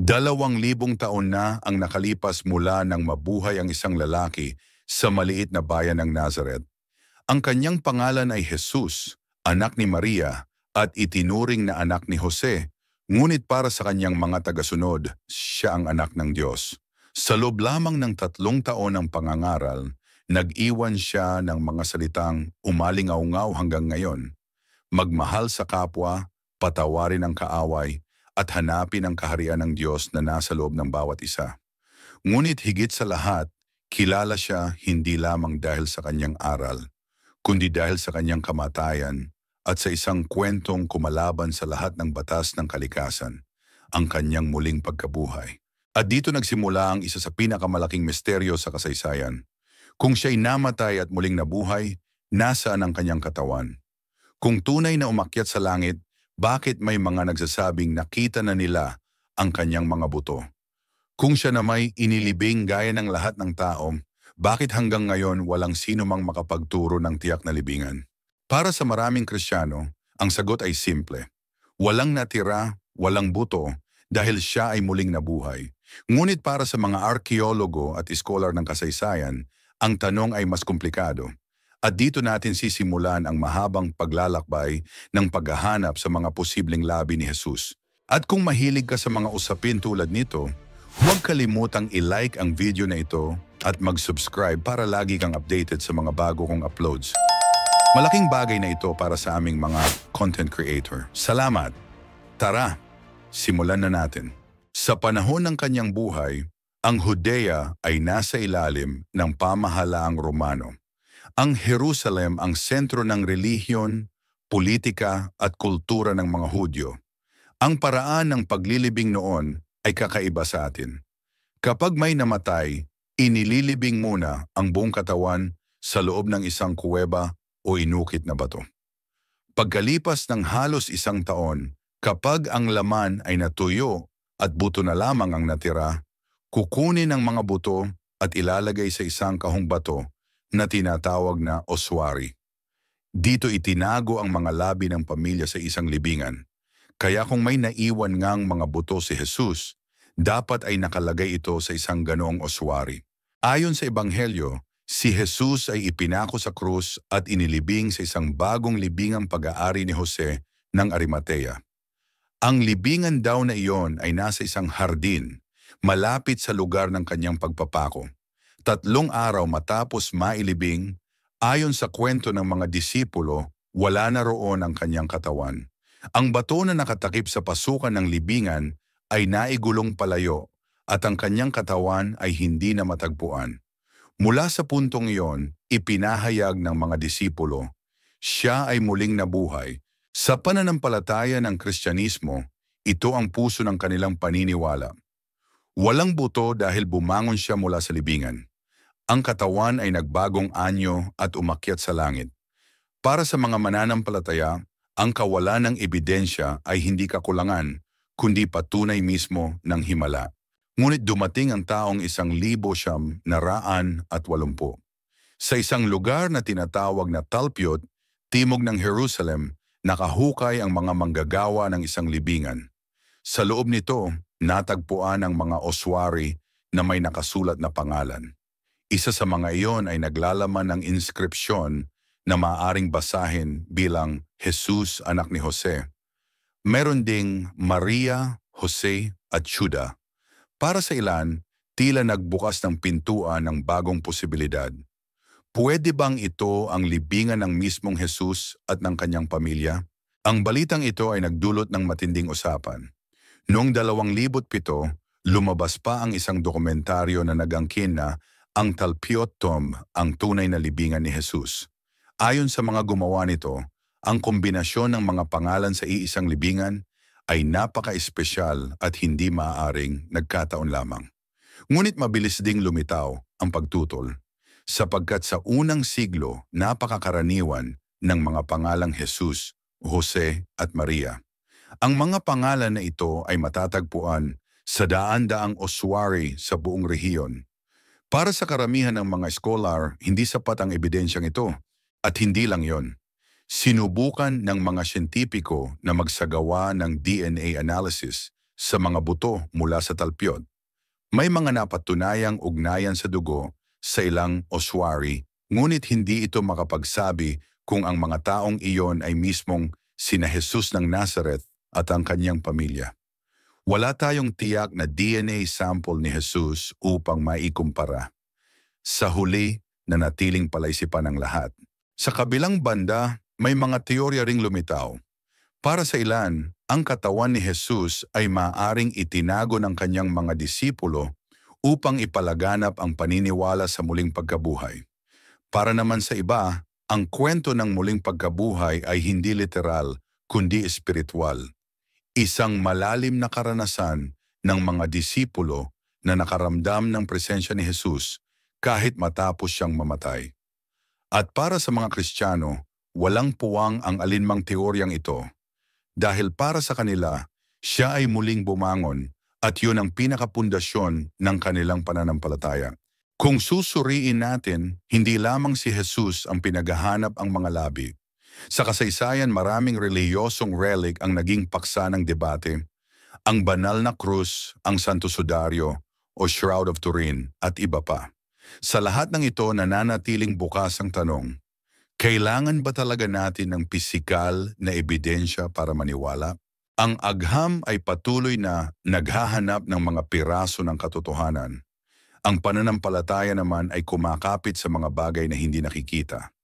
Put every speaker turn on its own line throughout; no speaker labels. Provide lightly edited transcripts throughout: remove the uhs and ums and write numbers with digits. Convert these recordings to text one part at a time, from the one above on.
2,000 taon na ang nakalipas mula nang mabuhay ang isang lalaki sa maliit na bayan ng Nazareth. Ang kanyang pangalan ay Jesus, anak ni Maria, at itinuring na anak ni Jose, ngunit para sa kanyang mga tagasunod, siya ang anak ng Diyos. Sa loob lamang ng 3 taon ng pangangaral, nag-iwan siya ng mga salitang umalingaw-ngaw hanggang ngayon. Magmahal sa kapwa, patawarin ang kaaway, at hanapin ang kaharian ng Diyos na nasa loob ng bawat isa. Ngunit higit sa lahat, kilala siya hindi lamang dahil sa kanyang aral, kundi dahil sa kanyang kamatayan at sa isang kwentong kumalaban sa lahat ng batas ng kalikasan, ang kanyang muling pagkabuhay. At dito nagsimula ang isa sa pinakamalaking misteryo sa kasaysayan. Kung siya'y namatay at muling nabuhay, nasaan ang kanyang katawan? Kung tunay na umakyat sa langit, bakit may mga nagsasabing nakita na nila ang kanyang mga buto? Kung siya na may inilibing gaya ng lahat ng tao, bakit hanggang ngayon walang sino mang makapagturo ng tiyak na libingan? Para sa maraming Kristiyano, ang sagot ay simple. Walang natira, walang buto, dahil siya ay muling nabuhay. Ngunit para sa mga arkeologo at iskolar ng kasaysayan, ang tanong ay mas komplikado. At dito natin sisimulan ang mahabang paglalakbay ng paghahanap sa mga posibleng labi ni Jesus. At kung mahilig ka sa mga usapin tulad nito, huwag kalimutang i-like ang video na ito at mag-subscribe para lagi kang updated sa mga bago kong uploads. Malaking bagay na ito para sa aming mga content creator. Salamat! Tara, simulan na natin. Sa panahon ng kanyang buhay, ang Judea ay nasa ilalim ng pamahalaang Romano. Ang Jerusalem ang sentro ng relihiyon, politika at kultura ng mga Hudyo. Ang paraan ng paglilibing noon ay kakaiba sa atin. Kapag may namatay, inililibing muna ang buong katawan sa loob ng isang kuweba o inukit na bato. Pagkalipas ng halos 1 taon, kapag ang laman ay natuyo at buto na lamang ang natira, kukunin ang mga buto at ilalagay sa isang kahong bato na tinatawag na ossuary. Dito itinago ang mga labi ng pamilya sa isang libingan. Kaya kung may naiwan ngang mga buto si Jesus, dapat ay nakalagay ito sa isang ganoong ossuary. Ayon sa Ebanghelyo, si Jesus ay ipinako sa krus at inilibing sa isang bagong libingang pag-aari ni Jose ng Arimatea. Ang libingan daw na iyon ay nasa isang hardin, malapit sa lugar ng kanyang pagpapako. 3 araw matapos mailibing, ayon sa kwento ng mga disipulo, wala na roon ang kanyang katawan. Ang bato na nakatakip sa pasukan ng libingan ay naigulong palayo at ang kanyang katawan ay hindi na matagpuan. Mula sa puntong iyon, ipinahayag ng mga disipulo, siya ay muling nabuhay. Sa pananampalataya ng Kristyanismo, ito ang puso ng kanilang paniniwala. Walang buto dahil bumangon siya mula sa libingan. Ang katawan ay nagbagong anyo at umakyat sa langit. Para sa mga mananampalataya, ang kawalan ng ebidensya ay hindi kakulangan, kundi patunay mismo ng himala. Ngunit dumating ang taong 1,980. Sa isang lugar na tinatawag na Talpiot, timog ng Jerusalem, nakahukay ang mga manggagawa ng isang libingan. Sa loob nito, natagpuan ang mga ossuary na may nakasulat na pangalan. Isa sa mga iyon ay naglalaman ng inskripsyon na maaaring basahin bilang Jesus, anak ni Jose. Meron ding Maria, Jose at Juda. Para sa ilan, tila nagbukas ng pintuan ng bagong posibilidad. Pwede bang ito ang libingan ng mismong Jesus at ng kanyang pamilya? Ang balitang ito ay nagdulot ng matinding usapan. Noong 2007, lumabas pa ang isang dokumentaryo na nag-angkin na ang Talpiot Tomb, ang tunay na libingan ni Jesus. Ayon sa mga gumawa nito, ang kombinasyon ng mga pangalan sa iisang libingan ay napaka-espesyal at hindi maaaring nagkataon lamang. Ngunit mabilis ding lumitaw ang pagtutol, sapagkat sa unang siglo napakakaraniwan ng mga pangalang Jesus, Jose at Maria. Ang mga pangalan na ito ay matatagpuan sa daan-daang ossuary sa buong rehiyon. Para sa karamihan ng mga scholar, hindi sapat ang ebidensyang ito. At hindi lang yon. Sinubukan ng mga siyentipiko na magsagawa ng DNA analysis sa mga buto mula sa talpyot. May mga napatunayang ugnayan sa dugo sa ilang ossuary, ngunit hindi ito makapagsabi kung ang mga taong iyon ay mismong sina Jesus ng Nazareth at ang kanyang pamilya. Wala tayong tiyak na DNA sample ni Jesus upang maikumpara. Sa huli, nanatiling palaisipan ng lahat. Sa kabilang banda, may mga teorya ring lumitaw. Para sa ilan, ang katawan ni Jesus ay maaring itinago ng kanyang mga disipulo upang ipalaganap ang paniniwala sa muling pagkabuhay. Para naman sa iba, ang kwento ng muling pagkabuhay ay hindi literal kundi espiritual. Isang malalim na karanasan ng mga disipulo na nakaramdam ng presensya ni Jesus kahit matapos siyang mamatay. At para sa mga Kristiyano, walang puwang ang alinmang teoryang ito. Dahil para sa kanila, siya ay muling bumangon at yun ang pinakapundasyon ng kanilang pananampalataya. Kung susuriin natin, hindi lamang si Jesus ang pinaghahanap ang mga labi. Sa kasaysayan, maraming relihiyosong relic ang naging paksa ng debate. Ang banal na krus, ang Santo Sudario o Shroud of Turin at iba pa. Sa lahat ng ito nananatiling bukas ang tanong, kailangan ba talaga natin ng pisikal na ebidensya para maniwala? Ang agham ay patuloy na naghahanap ng mga piraso ng katotohanan. Ang pananampalataya naman ay kumakapit sa mga bagay na hindi nakikita.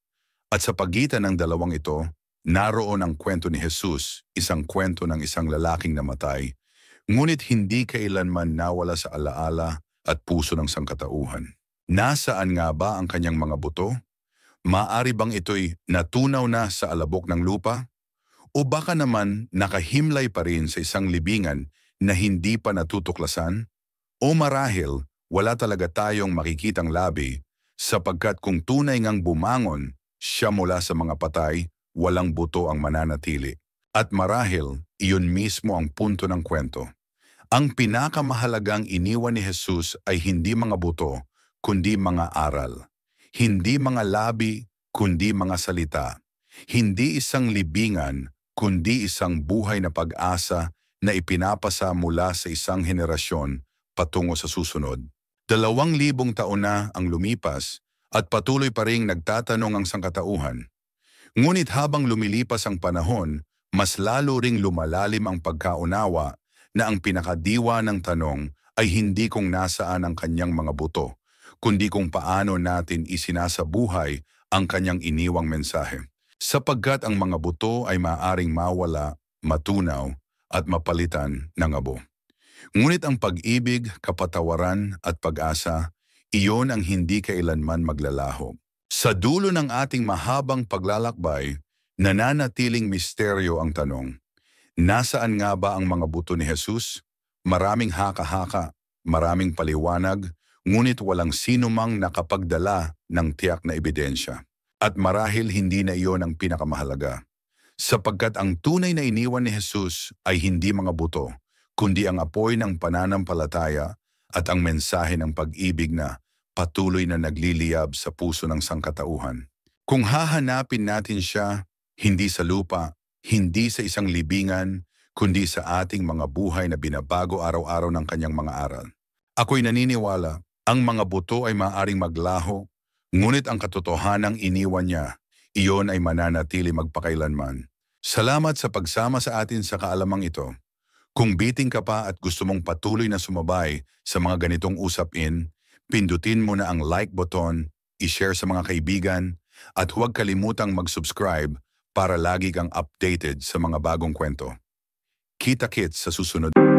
At sa pagitan ng dalawang ito, naroon ang kwento ni Jesus, isang kwento ng isang lalaking namatay, ngunit hindi kailanman nawala sa alaala at puso ng sangkatauhan. Nasaan nga ba ang kanyang mga buto? Maaari bang ito'y natunaw na sa alabok ng lupa? O baka naman nakahimlay pa rin sa isang libingan na hindi pa natutuklasan? O marahil wala talaga tayong makikitang labi sapagkat kung tunay ngang bumangon siya mula sa mga patay, walang buto ang mananatili. At marahil iyon mismo ang punto ng kwento. Ang pinakamahalagang iniwan ni Jesus ay hindi mga buto, kundi mga aral. Hindi mga labi, kundi mga salita. Hindi isang libingan, kundi isang buhay na pag-asa na ipinapasa mula sa isang henerasyon patungo sa susunod. 2,000 taon na ang lumipas at patuloy pa ring nagtatanong ang sangkatauhan. Ngunit habang lumilipas ang panahon, mas lalo ring lumalalim ang pagkaunawa na ang pinakadiwa ng tanong ay hindi kung nasaan ang kanyang mga buto, kundi kung paano natin isinasabuhay ang kanyang iniwang mensahe. Sapagkat ang mga buto ay maaaring mawala, matunaw, at mapalitan ng abo. Ngunit ang pag-ibig, kapatawaran at pag-asa, iyon ang hindi kailanman maglalaho. Sa dulo ng ating mahabang paglalakbay, nananatiling misteryo ang tanong, nasaan nga ba ang mga buto ni Jesus? Maraming haka-haka, maraming paliwanag, ngunit walang sinumang nakapagdala ng tiyak na ebidensya. At marahil hindi na iyon ang pinakamahalaga. Sapagkat ang tunay na iniwan ni Jesus ay hindi mga buto, kundi ang apoy ng pananampalataya at ang mensahe ng pag-ibig na patuloy na nagliliyab sa puso ng sangkatauhan. Kung hahanapin natin siya, hindi sa lupa, hindi sa isang libingan, kundi sa ating mga buhay na binabago araw-araw ng kanyang mga aral. Ako'y naniniwala, ang mga buto ay maaaring maglaho, ngunit ang katotohanang iniwan niya, iyon ay mananatili magpakailanman. Salamat sa pagsama sa atin sa kaalamang ito. Kung biting ka pa at gusto mong patuloy na sumabay sa mga ganitong usapin, pindutin mo na ang like button, i-share sa mga kaibigan, at huwag kalimutang mag-subscribe para lagi kang updated sa mga bagong kwento. Kita-kits sa susunod.